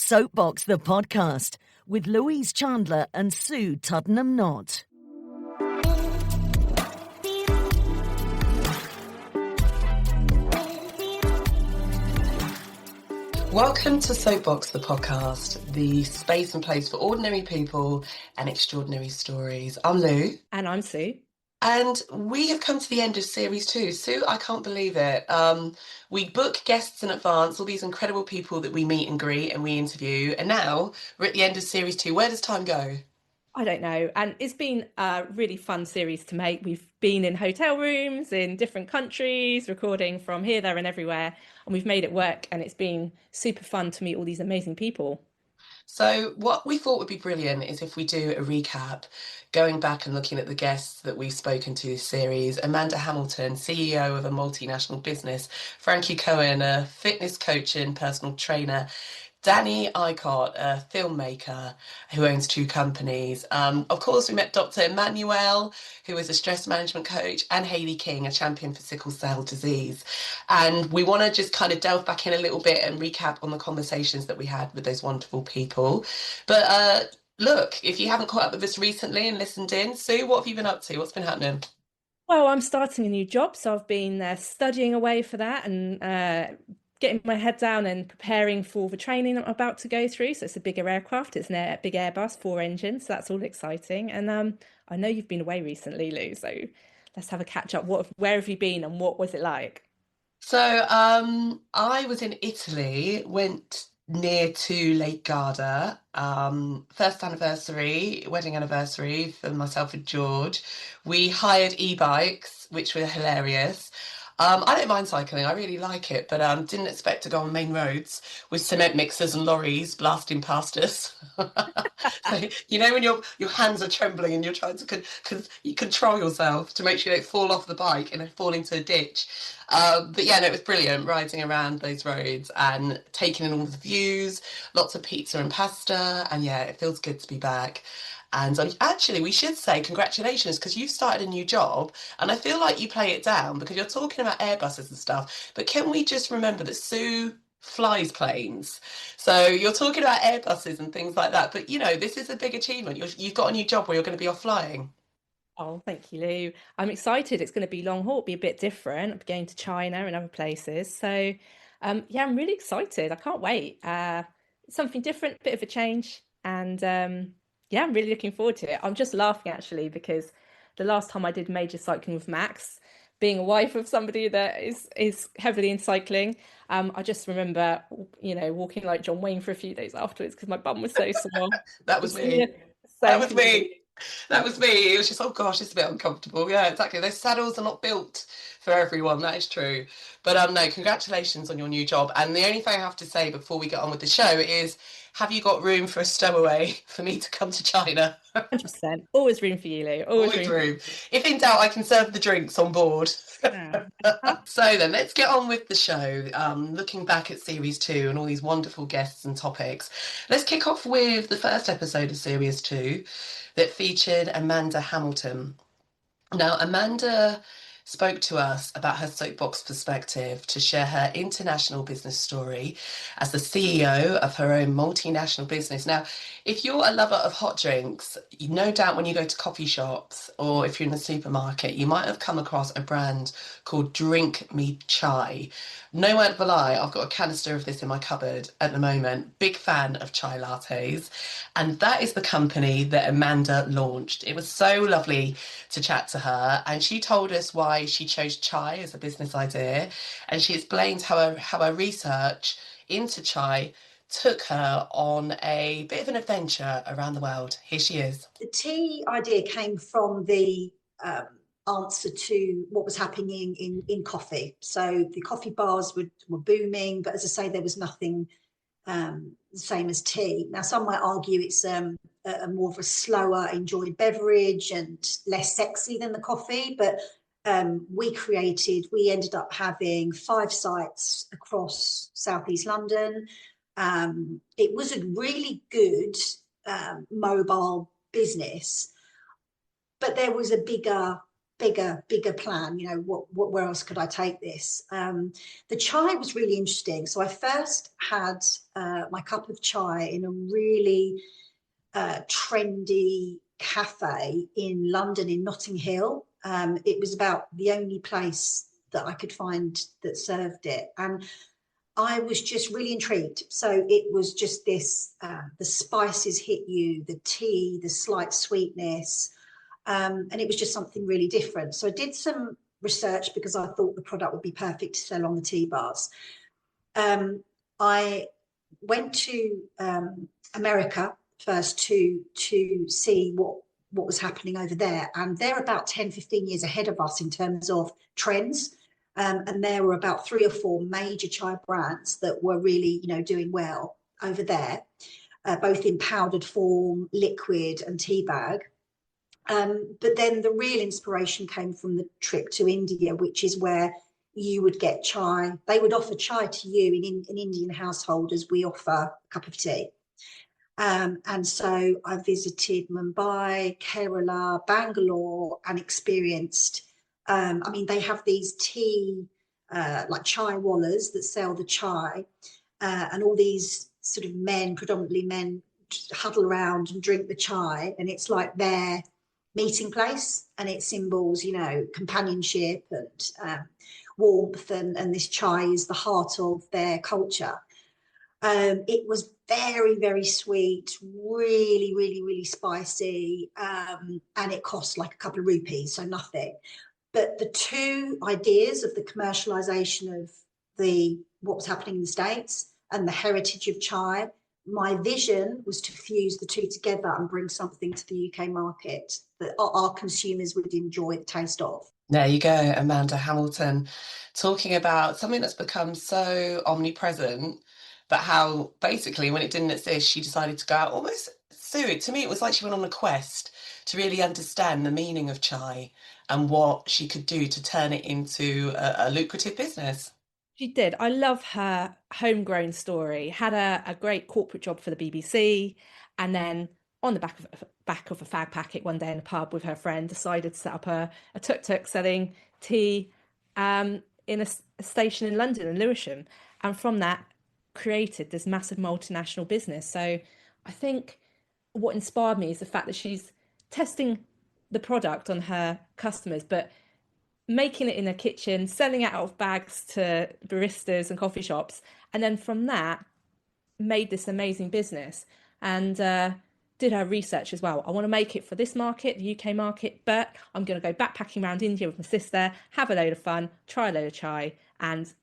Soapbox The Podcast with Louise Chandler and Sue Tuddenham-Knott. Welcome to Soapbox The Podcast, the space and place for ordinary people and extraordinary stories. I'm Lou. And I'm Sue. And we have come to the end of series 2. Sue, I can't believe it. We book guests in advance, all these incredible people that we meet and greet and we interview. And now we're at the end of series 2. Where does time go? I don't know. And it's been a really fun series to make. We've been in hotel rooms in different countries, recording from here, there and everywhere. And we've made it work. And it's been super fun to meet all these amazing people. So what we thought would be brilliant is if we do a recap, going back and looking at the guests that we've spoken to this series. Amanda Hamilton, CEO of a multinational business. Frankie Cohen, a fitness coach and personal trainer. Danny Icott, a filmmaker who owns 2 companies. Of course, we met Dr. Emmanuel, who is a stress management coach, and Hayley King, a champion for sickle cell disease. And we want to just kind of delve back in a little bit and recap on the conversations that we had with those wonderful people. But look, if you haven't caught up with us recently and listened in, Sue, what have you been up to? What's been happening? Well, I'm starting a new job, so I've been studying away for that and getting my head down and preparing for the training that I'm about to go through. So it's a bigger aircraft. It's a big Airbus, 4 engines. So that's all exciting. And I know you've been away recently, Lou. So let's have a catch up. Where have you been and what was it like? So I was in Italy, went near to Lake Garda. First anniversary, wedding anniversary for myself and George. We hired e-bikes, which were hilarious. I don't mind cycling, I really like it, but didn't expect to go on main roads with cement mixers and lorries blasting past us. So, you know when your hands are trembling and you're trying to you control yourself to make sure you don't fall off the bike and then fall into a ditch. But yeah, no, it was brilliant riding around those roads and taking in all the views, lots of pizza and pasta, and yeah, it feels good to be back. And actually, we should say congratulations because you've started a new job and I feel like you play it down because you're talking about Airbuses and stuff. But can we just remember that Sue flies planes? So you're talking about Airbuses and things like that. But, you know, this is a big achievement. You've got a new job where you're going to be off flying. Oh, thank you, Lou. I'm excited. It's going to be long haul, be a bit different. I'm going to China and other places. So, yeah, I'm really excited. I can't wait. Something different, bit of a change. And yeah, I'm really looking forward to it. I'm just laughing actually because the last time I did major cycling with Max, being a wife of somebody that is heavily in cycling, I just remember, you know, walking like John Wayne for a few days afterwards because my bum was so sore. That was me. That was me. That was me. It was just, oh gosh, it's a bit uncomfortable. Yeah, exactly. Those saddles are not built for everyone. That is true. But no, congratulations on your new job. And the only thing I have to say before we get on with the show is, have you got room for a stowaway for me to come to China? 100%. Always room for you, Lou. Always room. If in doubt, I can serve the drinks on board. So then let's get on with the show. Looking back at series 2 and all these wonderful guests and topics. Let's kick off with the first episode of series 2 that featured Amanda Hamilton. Now, Amanda spoke to us about her soapbox perspective to share her international business story as the CEO of her own multinational business. Now, if you're a lover of hot drinks, no doubt when you go to coffee shops or if you're in the supermarket, you might have come across a brand called Drink Me Chai. No word of a lie, I've got a canister of this in my cupboard at the moment. Big fan of chai lattes. And that is the company that Amanda launched. It was so lovely to chat to her. And she told us why she chose chai as a business idea. And she explained how her research into chai took her on a bit of an adventure around the world. Here she is. The tea idea came from the answer to what was happening in coffee. So the coffee bars were booming, but as I say, there was nothing the same as tea. Now, some might argue it's a more of a slower enjoyed beverage and less sexy than the coffee, but we ended up having 5 sites across Southeast London. It was a really good mobile business, but there was a bigger bigger plan, where else could I take this? The chai was really interesting. So I first had my cup of chai in a really trendy cafe in London, in Notting Hill. It was about the only place that I could find that served it, and I was just really intrigued. So it was just this, the spices hit you, the tea, the slight sweetness, and it was just something really different. So I did some research because I thought the product would be perfect to sell on the tea bars. I went to America first to see what was happening over there, and they're about 10-15 years ahead of us in terms of trends. And there were about 3 or 4 major chai brands that were really, doing well over there, both in powdered form, liquid, and tea bag. But then the real inspiration came from the trip to India, which is where you would get chai. They would offer chai to you in Indian household as we offer a cup of tea. And so I visited Mumbai, Kerala, Bangalore, and experienced, they have these tea, like chai wallahs that sell the chai, and all these sort of men, predominantly men, huddle around and drink the chai, and it's like their meeting place, and it symbols, companionship and warmth, and this chai is the heart of their culture. It was very, very sweet, really, really, really spicy, and it cost like a couple of rupees, so nothing. But the two ideas of the commercialization of what was happening in the States and the heritage of chai, my vision was to fuse the two together and bring something to the UK market that our consumers would enjoy the taste of. There you go, Amanda Hamilton, talking about something that's become so omnipresent, but how basically when it didn't exist, she decided to go out almost. Sue, to me, it was like she went on a quest to really understand the meaning of chai and what she could do to turn it into a lucrative business. She did. I love her homegrown story. Had a great corporate job for the BBC, and then on the back of a fag packet one day in a pub with her friend, decided to set up a tuk-tuk selling tea in a station in London, in Lewisham. And from that, created this massive multinational business. So I think what inspired me is the fact that she's testing the product on her customers, but making it in a kitchen, selling it out of bags to baristas and coffee shops, and then from that made this amazing business. And did her research as well. I want to make it for this market, the UK market, but I'm going to go backpacking around India with my sister, have a load of fun, try a load of chai, and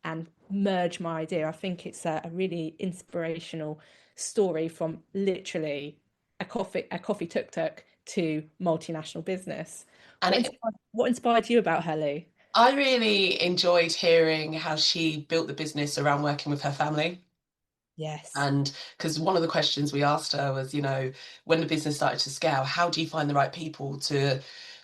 merge my idea. I think it's a really inspirational story from literally a coffee tuk-tuk to multinational business. And What inspired you about her, Lou? I really enjoyed hearing how she built the business around working with her family. Yes. And because one of the questions we asked her was, when the business started to scale, how do you find the right people to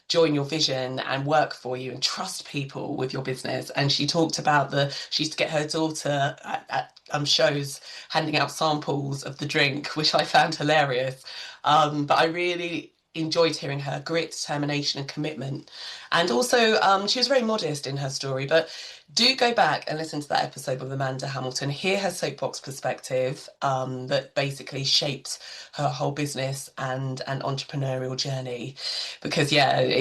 join your vision and work for you and trust people with your business? And she talked about she used to get her daughter at shows handing out samples of the drink, which I found hilarious. But I really enjoyed hearing her grit, determination and commitment. And also she was very modest in her story, but do go back and listen to that episode with Amanda Hamilton, hear her soapbox perspective that basically shaped her whole business and entrepreneurial journey. Because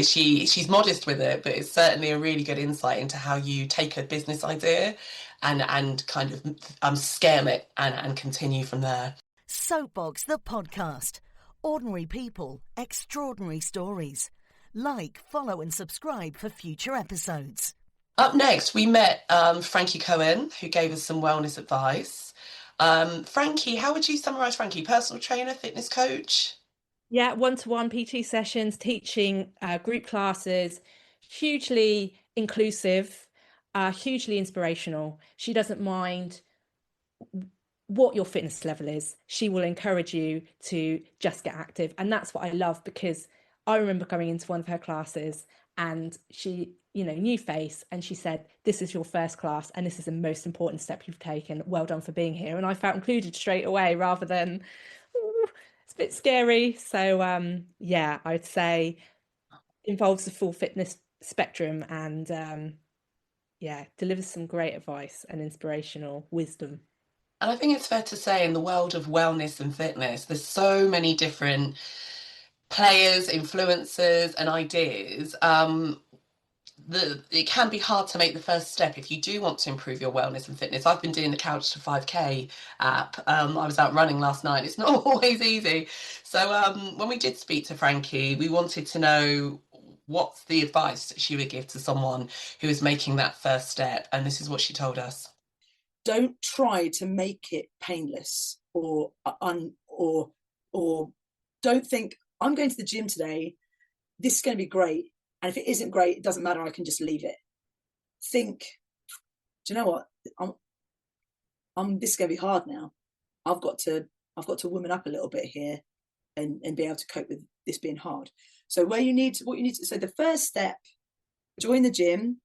she's modest with it, but it's certainly a really good insight into how you take a business idea and kind of scale it and continue from there. Soapbox the Podcast. Ordinary people, extraordinary stories. Like, follow and subscribe for future episodes. Up next, we met Frankie Cohen, who gave us some wellness advice. Frankie, how would you summarise Frankie? Personal trainer, fitness coach? Yeah, one-to-one PT sessions, teaching group classes, hugely inclusive, hugely inspirational. She doesn't mind what your fitness level is. She will encourage you to just get active. And that's what I love, because I remember going into one of her classes and she, new face, and she said, this is your first class and this is the most important step you've taken. Well done for being here. And I felt included straight away rather than, it's a bit scary. So I'd say involves the full fitness spectrum and delivers some great advice and inspirational wisdom. And I think it's fair to say in the world of wellness and fitness, there's so many different players, influencers, and ideas. It can be hard to make the first step if you do want to improve your wellness and fitness. I've been doing the Couch to 5K app. I was out running last night. It's not always easy. So when we did speak to Frankie, we wanted to know what's the advice that she would give to someone who is making that first step. And this is what she told us. Don't try to make it painless or don't think, I'm going to the gym today, this is going to be great. And if it isn't great, it doesn't matter, I can just leave it. Think, do you know what? This is going to be hard now. I've got to woman up a little bit here and be able to cope with this being hard. So so the first step, join the gym.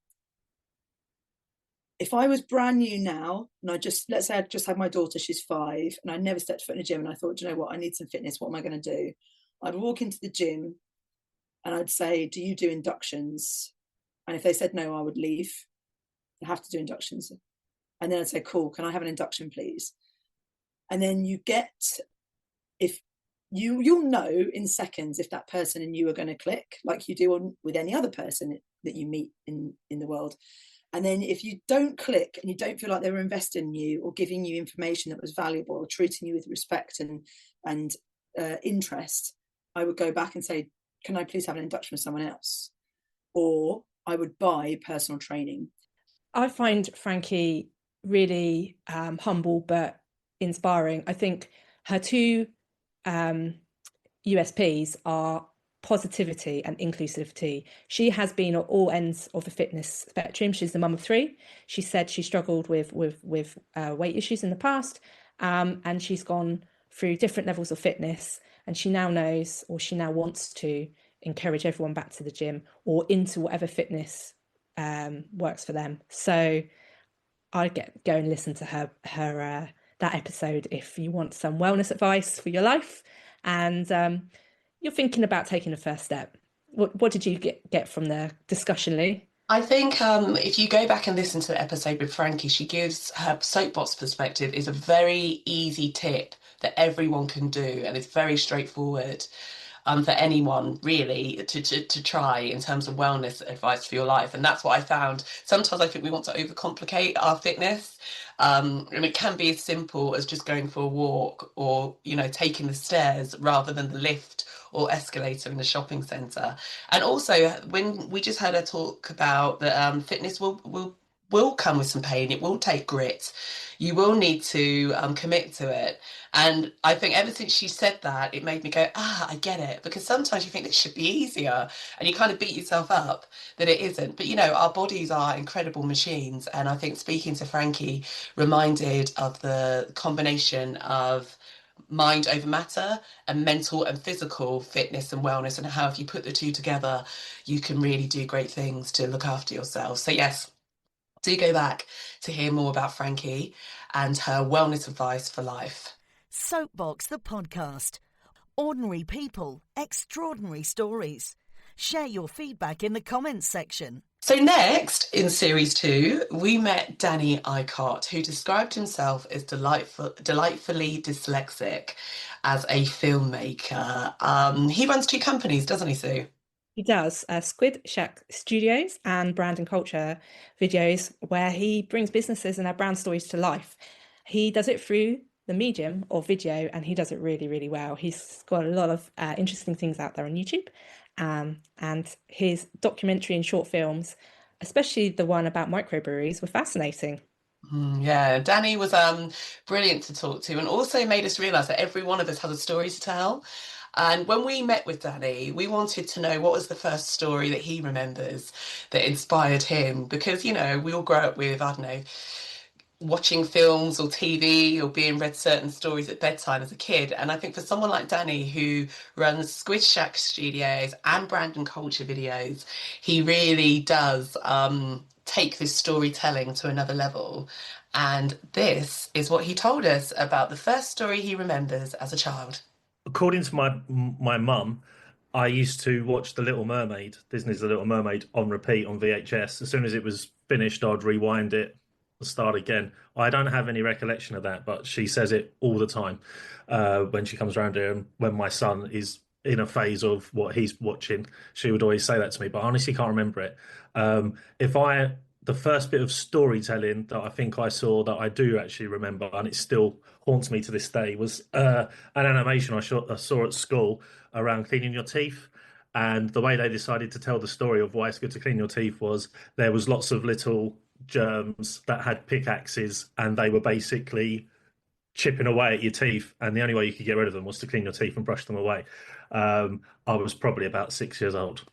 If I was brand new now, and let's say I just had my daughter, she's 5, and I never stepped foot in a gym, and I thought, do you know what, I need some fitness, what am I going to do? I'd walk into the gym and I'd say, do you do inductions? And if they said no, I would leave. I have to do inductions. And then I'd say, cool, can I have an induction, please? And then you'll know in seconds if that person and you are going to click, like you do with any other person that you meet in the world. And then if you don't click and you don't feel like they were invested in you or giving you information that was valuable or treating you with respect and interest, I would go back and say, can I please have an induction with someone else? Or I would buy personal training. I find Frankie really humble but inspiring. I think her two USPs are positivity and inclusivity. She has been at all ends of the fitness spectrum. She's the mum of 3. She said she struggled with weight issues in the past, and she's gone through different levels of fitness, and she now knows, or she now wants to encourage everyone back to the gym or into whatever fitness works for them. So I go and listen to her that episode if you want some wellness advice for your life and you're thinking about taking the first step. What did you get from the discussion, Lee? I think if you go back and listen to the episode with Frankie, she gives her soapbox perspective is a very easy tip that everyone can do, and it's very straightforward for anyone really to try in terms of wellness advice for your life. And that's what I found. Sometimes I think we want to overcomplicate our fitness. And it can be as simple as just going for a walk or, taking the stairs rather than the lift or escalator in the shopping centre. And also, when we just had a talk about that fitness will come with some pain. It will take grit. You will need to commit to it. And I think ever since she said that, it made me go, I get it. Because sometimes you think it should be easier and you kind of beat yourself up that it isn't. But, our bodies are incredible machines. And I think speaking to Frankie reminded of the combination of mind over matter and mental and physical fitness and wellness, and how if you put the two together, you can really do great things to look after yourself. So yes, do go back to hear more about Frankie and her wellness advice for life. Soapbox the Podcast. Ordinary people, extraordinary stories. Share your feedback in the comments section. So next, in Series 2, we met Danny Icott, who described himself as delightfully dyslexic as a filmmaker. He runs 2 companies, doesn't he, Sue? He does. Squid Shack Studios and Brand and Culture Videos, where he brings businesses and their brand stories to life. He does it through the medium of video, and he does it really, really well. He's got a lot of interesting things out there on YouTube. And his documentary and short films, especially the one about microbreweries, were fascinating. Yeah, Danny was brilliant to talk to, and also made us realise that every one of us has a story to tell. And when we met with Danny, we wanted to know what was the first story that he remembers that inspired him, because, we all grow up with, I don't know, watching films or TV or being read certain stories at bedtime as a kid. And I think for someone like Danny, who runs Squid Shack Studios and Brand and Culture Videos, he really does take this storytelling to another level. And this is what he told us about the first story he remembers as a child. According to my mum, I used to watch The Little Mermaid, Disney's The Little Mermaid, on repeat on VHS. As soon as it was finished, I'd rewind it and start again. I don't have any recollection of that, but she says it all the time when she comes around here. And when my son is in a phase of what he's watching, she would always say that to me, but I honestly can't remember it. The first bit of storytelling that I think I saw that I do actually remember, and it still haunts me to this day, was an animation I saw at school around cleaning your teeth. And the way they decided to tell the story of why it's good to clean your teeth was there was lots of little germs that had pickaxes, and they were basically chipping away at your teeth, and the only way you could get rid of them was to clean your teeth and brush them away. I was probably about 6 years old.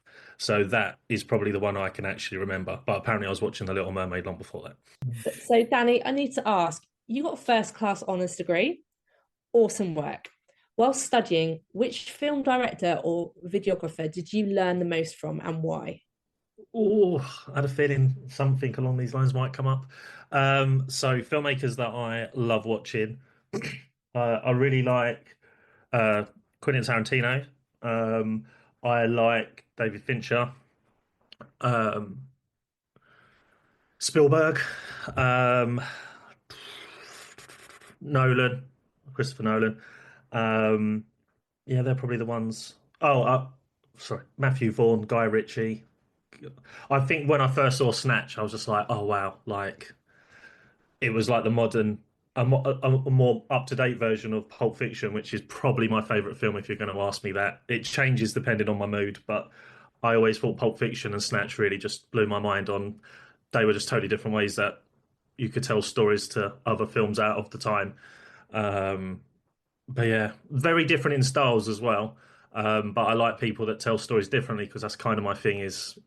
So that is probably the one I can actually remember. But apparently I was watching The Little Mermaid long before that. So, Danny, I need to ask, you got a first class honours degree. Awesome work. While studying, which film director or videographer did you learn the most from, and why? Oh, I had a feeling something along these lines might come up. So filmmakers that I love watching, I really like Quentin Tarantino. I like David Fincher, Spielberg, Nolan, Christopher Nolan. Yeah, they're probably the ones. Sorry, Matthew Vaughn, Guy Ritchie. I think when I first saw Snatch, I was just like, oh wow, like it was like the modern, a more up-to-date version of Pulp Fiction, which is probably my favorite film if you're going to ask me that. It changes depending on my mood, but I always thought Pulp Fiction and Snatch really just blew my mind on. They were just totally different ways that you could tell stories to other films out of the time. But yeah, very different in styles as well. But I like people that tell stories differently because that's kind of my thing is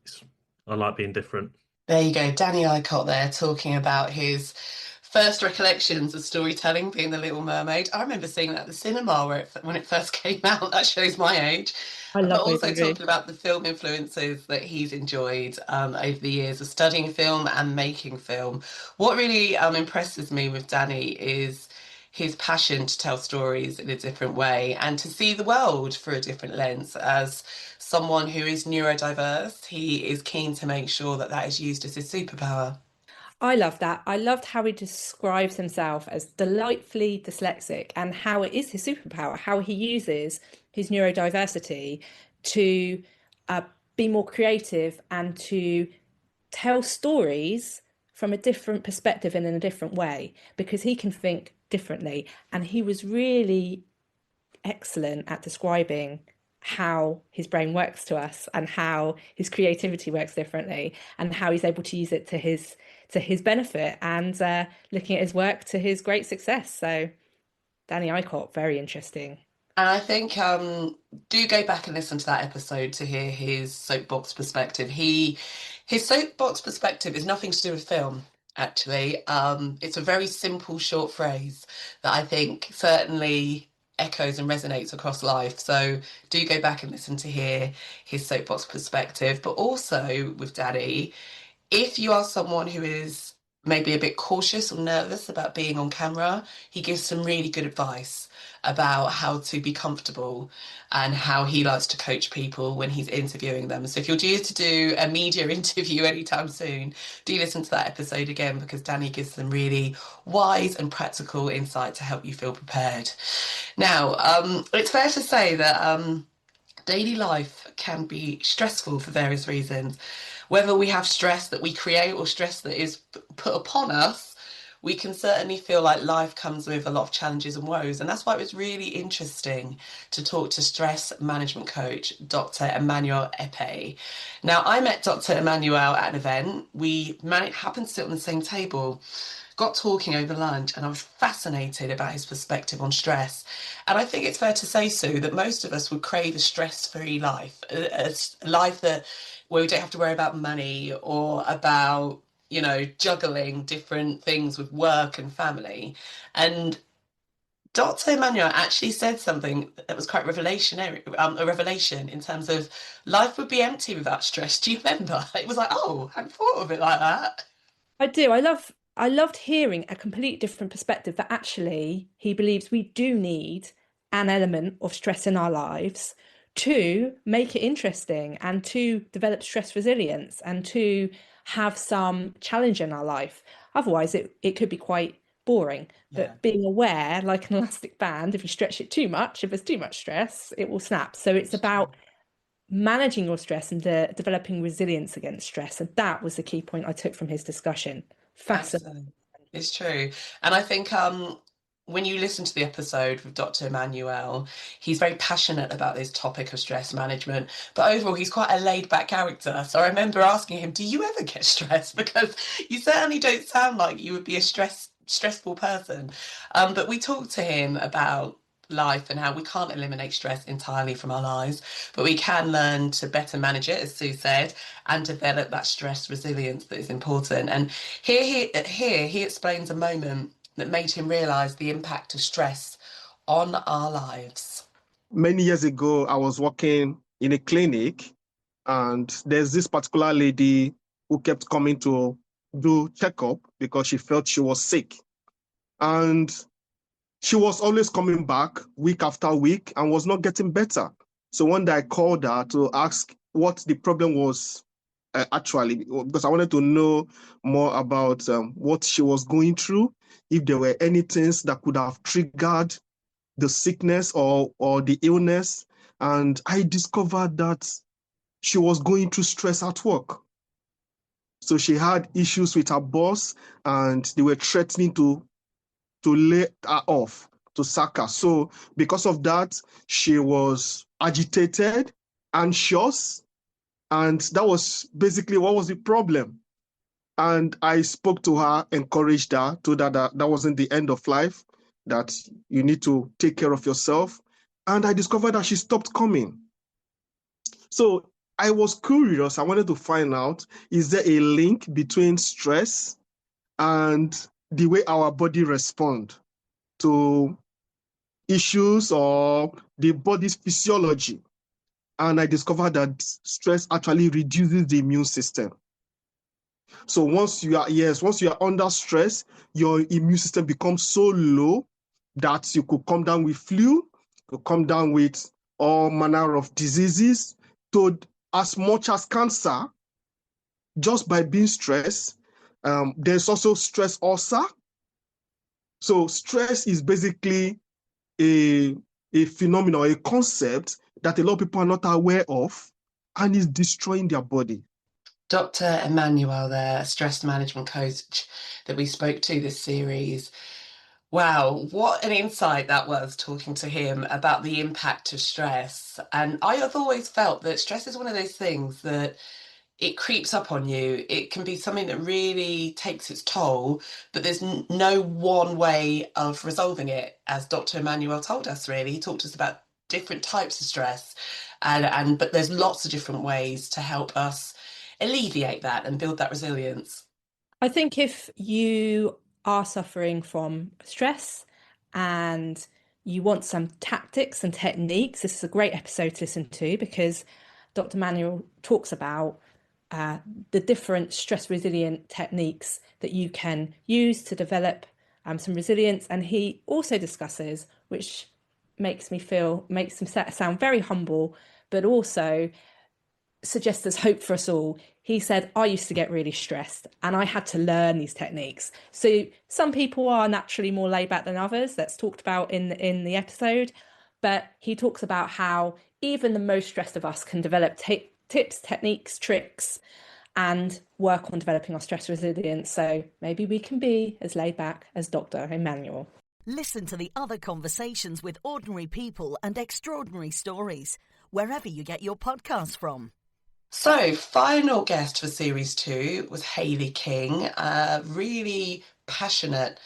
I like being different. There you go, Danny Icott there talking about his first recollections of storytelling being The Little Mermaid. I remember seeing that at the cinema when it first came out. That shows my age. I But love also those movies. talking about the film influences that he's enjoyed over the years of studying film and making film. What really impresses me with Danny is his passion to tell stories in a different way and to see the world through a different lens. As someone who is neurodiverse, he is keen to make sure that that is used as his superpower. I love that. I loved how he describes himself as delightfully dyslexic and how it is his superpower, how he uses his neurodiversity to be more creative and to tell stories from a different perspective and in a different way, because he can think differently. And he was really excellent at describing how his brain works to us and how his creativity works differently and how he's able to use it to his benefit, and looking at his work to his great success. So Danny Icott, very interesting. And I think do go back and listen to that episode to hear his soapbox perspective. His soapbox perspective is nothing to do with film, actually. It's a very simple, short phrase that I think certainly echoes and resonates across life. So do go back and listen to hear his soapbox perspective. But also with Danny, if you are someone who is maybe a bit cautious or nervous about being on camera, he gives some really good advice about how to be comfortable and how he likes to coach people when he's interviewing them. So if you're due to do a media interview anytime soon, do listen to that episode again, because Danny gives some really wise and practical insight to help you feel prepared. Now, it's fair to say that daily life can be stressful for various reasons. Whether we have stress that we create or stress that is put upon us, we can certainly feel like life comes with a lot of challenges and woes. And that's why it was really interesting to talk to stress management coach, Dr. Emmanuel Epe. Now, I met Dr. Emmanuel at an event. We happened to sit on the same table, got talking over lunch, and I was fascinated about his perspective on stress. And I think it's fair to say, Sue, that most of us would crave a stress-free life, a life where we don't have to worry about money or about juggling different things with work and family. And Dr. Emmanuel actually said something that was quite revolutionary, a revelation in terms of life would be empty without stress. Do you remember? It was like, oh, I hadn't thought of it like that. I do. I loved hearing a completely different perspective, that actually he believes we do need an element of stress in our lives to make it interesting, and to develop stress resilience, and to have some challenge in our life. Otherwise, it could be quite boring. But being aware, like an elastic band, if you stretch it too much, if there's too much stress, it will snap. So it's about managing your stress and developing resilience against stress. And that was the key point I took from his discussion. Fascinating. Absolutely. It's true. And I think when you listen to the episode with Dr. Emmanuel, he's very passionate about this topic of stress management. But overall, he's quite a laid back character. So I remember asking him, do you ever get stressed? Because you certainly don't sound like you would be a stressful person. But we talked to him about life and how we can't eliminate stress entirely from our lives, but we can learn to better manage it, as Sue said, and develop that stress resilience that is important. And here he explains a moment that made him realise the impact of stress on our lives. Many years ago, I was working in a clinic, and there's this particular lady who kept coming to do checkup because she felt she was sick. And she was always coming back week after week and was not getting better. So one day I called her to ask what the problem was actually, because I wanted to know more about what she was going through, if there were any things that could have triggered the sickness or the illness. And I discovered that she was going through stress at work. So she had issues with her boss, and they were threatening to lay her off, to sack her. So because of that, she was agitated, anxious, and that was basically what was the problem. And I spoke to her, encouraged her, told her that that wasn't the end of life, that you need to take care of yourself. And I discovered that she stopped coming. So I was curious. I wanted to find out, is there a link between stress and the way our body responds to issues or the body's physiology? And I discovered that stress actually reduces the immune system. So once you are under stress, your immune system becomes so low that you could come down with flu, could come down with all manner of diseases, to as much as cancer, just by being stressed. There's also stress ulcer. So stress is basically a phenomenon, a concept that a lot of people are not aware of, and is destroying their body. Dr. Emmanuel there, stress management coach that we spoke to this series. Wow, what an insight that was, talking to him about the impact of stress. And I have always felt that stress is one of those things that it creeps up on you. It can be something that really takes its toll, but there's no one way of resolving it, as Dr. Emmanuel told us, really. He talked to us about different types of stress, but there's lots of different ways to help us alleviate that and build that resilience. I think if you are suffering from stress and you want some tactics and techniques, this is a great episode to listen to, because Dr. Manuel talks about the different stress resilient techniques that you can use to develop some resilience. And he also discusses, which makes him sound very humble, but also suggests there's hope for us all. He said, I used to get really stressed and I had to learn these techniques. So some people are naturally more laid back than others. That's talked about in the episode. But he talks about how even the most stressed of us can develop tips, techniques, tricks, and work on developing our stress resilience. So maybe we can be as laid back as Dr. Emmanuel. Listen to the other conversations with ordinary people and extraordinary stories, wherever you get your podcasts from. So, final guest for Series 2 was Hayley King, a really passionate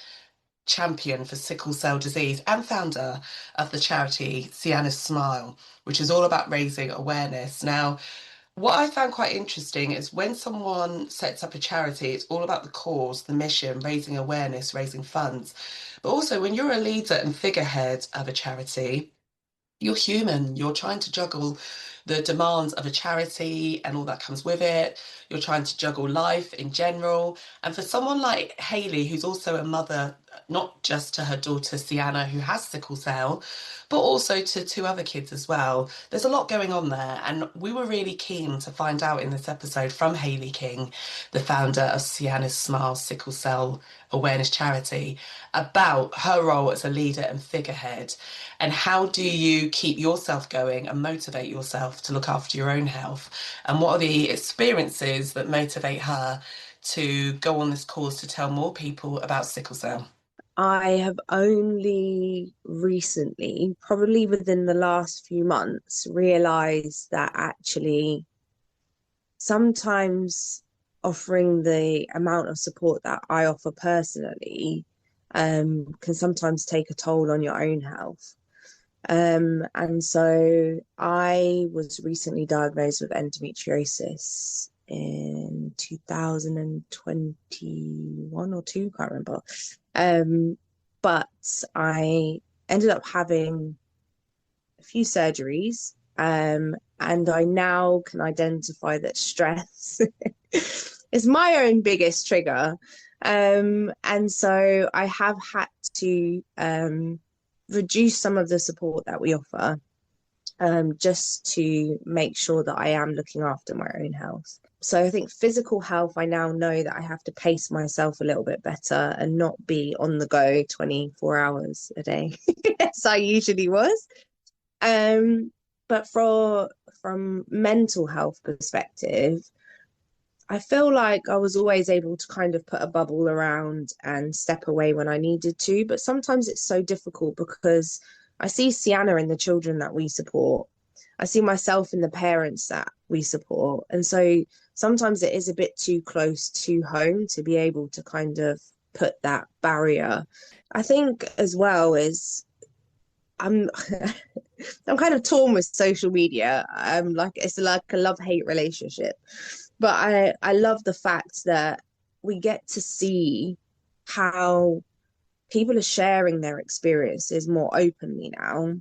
champion for sickle cell disease and founder of the charity Sienna's Smile, which is all about raising awareness. Now, what I found quite interesting is when someone sets up a charity, it's all about the cause, the mission, raising awareness, raising funds. But also when you're a leader and figurehead of a charity, you're human. You're trying to juggle the demands of a charity and all that comes with it. You're trying to juggle life in general. And for someone like Hayley, who's also a mother not just to her daughter Sienna, who has sickle cell, but also to two other kids as well. There's a lot going on there, and we were really keen to find out in this episode from Hayley King, the founder of Sienna's Smile Sickle Cell Awareness Charity, about her role as a leader and figurehead, and how do you keep yourself going and motivate yourself to look after your own health, and what are the experiences that motivate her to go on this course to tell more people about sickle cell. I have only recently, probably within the last few months, realised that actually sometimes offering the amount of support that I offer personally can sometimes take a toll on your own health. And so I was recently diagnosed with endometriosis in 2021 or 2, can't remember. But I ended up having a few surgeries, and I now can identify that stress is my own biggest trigger. And so I have had to reduce some of the support that we offer, just to make sure that I am looking after my own health. So I think physical health, I now know that I have to pace myself a little bit better and not be on the go 24 hours a day, as I usually was. But from mental health perspective, I feel like I was always able to kind of put a bubble around and step away when I needed to. But sometimes it's so difficult because I see Sienna in the children that we support. I see myself in the parents that we support. And so sometimes it is a bit too close to home to be able to kind of put that barrier. I think as well is I'm kind of torn with social media. It's like a love-hate relationship. But I love the fact that we get to see how people are sharing their experiences more openly now.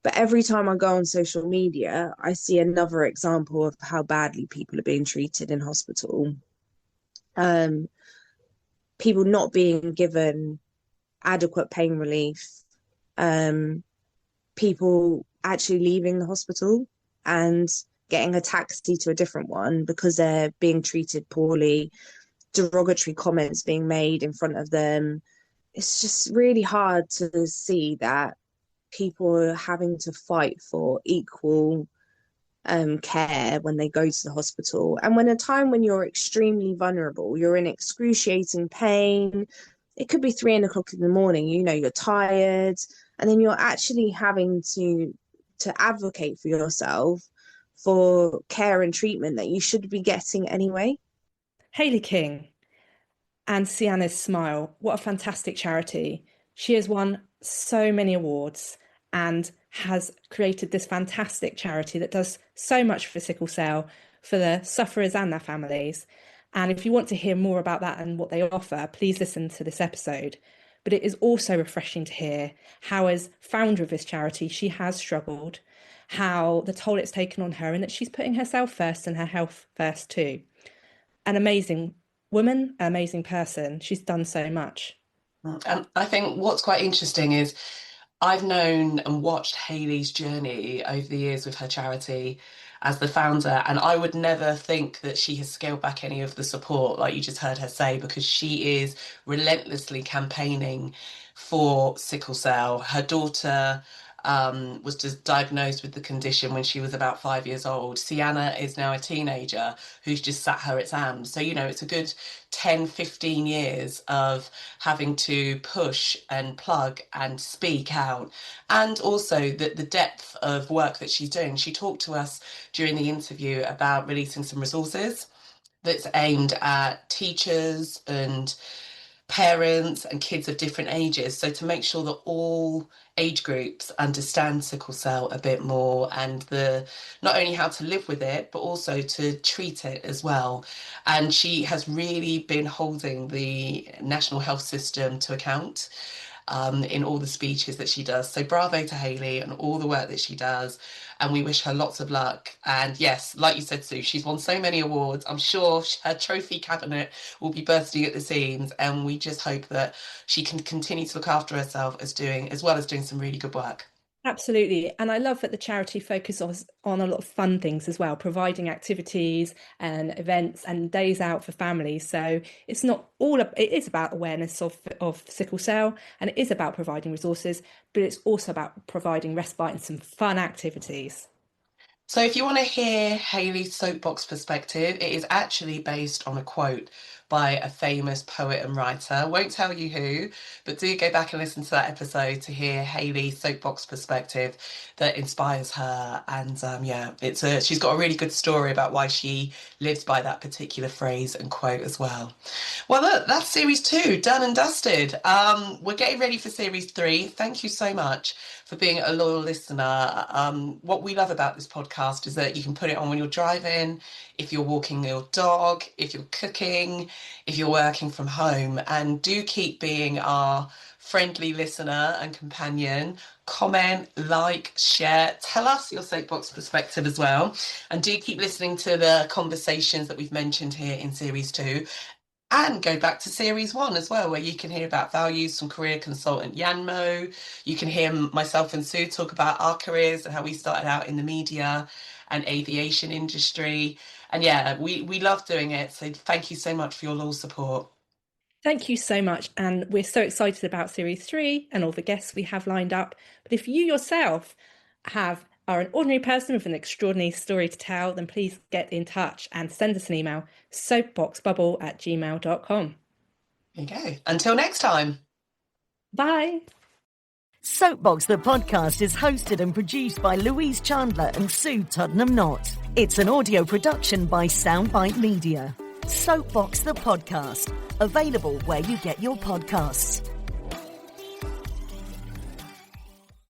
But every time I go on social media, I see another example of how badly people are being treated in hospital. People not being given adequate pain relief. People actually leaving the hospital and getting a taxi to a different one because they're being treated poorly, derogatory comments being made in front of them. It's just really hard to see that people are having to fight for equal care when they go to the hospital. And when a time when you're extremely vulnerable, you're in excruciating pain, it could be 3:00 in the morning, you're tired, and then you're actually having to advocate for yourself for care and treatment that you should be getting anyway. Hayley King and Sienna's Smile, what a fantastic charity. She has won so many awards and has created this fantastic charity that does so much for sickle cell, for the sufferers and their families. And if you want to hear more about that and what they offer, please listen to this episode. But it is also refreshing to hear how, as founder of this charity, she has struggled, how the toll it's taken on her, and that she's putting herself first and her health first too. An amazing woman, an amazing person. She's done so much. And I think what's quite interesting is I've known and watched Hayley's journey over the years with her charity as the founder, and I would never think that she has scaled back any of the support, like you just heard her say, because she is relentlessly campaigning for sickle cell. Her daughter was just diagnosed with the condition when she was about 5 years old. Sienna is now a teenager who's just sat her exams. So, it's a good 10, 15 years of having to push and plug and speak out. And also the depth of work that she's doing. She talked to us during the interview about releasing some resources that's aimed at teachers and parents and kids of different ages, so to make sure that all age groups understand sickle cell a bit more, and not only how to live with it but also to treat it as well. And she has really been holding the national health system to account, in all the speeches that she does. So bravo to Hayley and all the work that she does. And we wish her lots of luck. And yes, like you said, Sue, she's won so many awards. I'm sure her trophy cabinet will be bursting at the seams. And we just hope that she can continue to look after herself as well as doing some really good work. Absolutely. And I love that the charity focuses on a lot of fun things as well, providing activities and events and days out for families. So it's not all, it is about awareness of sickle cell, and it is about providing resources, but it's also about providing respite and some fun activities. So if you want to hear Hayley's soapbox perspective, it is actually based on a quote by a famous poet and writer. Won't tell you who, but do go back and listen to that episode to hear Hayley's soapbox perspective that inspires her. And she's got a really good story about why she lives by that particular phrase and quote as well. Well, look, that's series 2 done and dusted. We're getting ready for series 3. Thank you so much for being a loyal listener. What we love about this podcast is that you can put it on when you're driving, if you're walking your dog, if you're cooking, if you're working from home, and do keep being our friendly listener and companion. Comment, like, share, tell us your soapbox perspective as well, and do keep listening to the conversations that we've mentioned here in series 2. And go back to series 1 as well, where you can hear about values from career consultant Yanmo. You can hear myself and Sue talk about our careers and how we started out in the media and aviation industry. And yeah, we love doing it. So thank you so much for your loyal support. Thank you so much. And we're so excited about series 3 and all the guests we have lined up. But if you yourself are an ordinary person with an extraordinary story to tell, then please get in touch and send us an email, soapboxbubble@gmail.com. There you go. Until next time. Bye. Soapbox the Podcast is hosted and produced by Louise Chandler and Sue Tuddenham-Knott. It's an audio production by Soundbite Media. Soapbox the Podcast, available where you get your podcasts.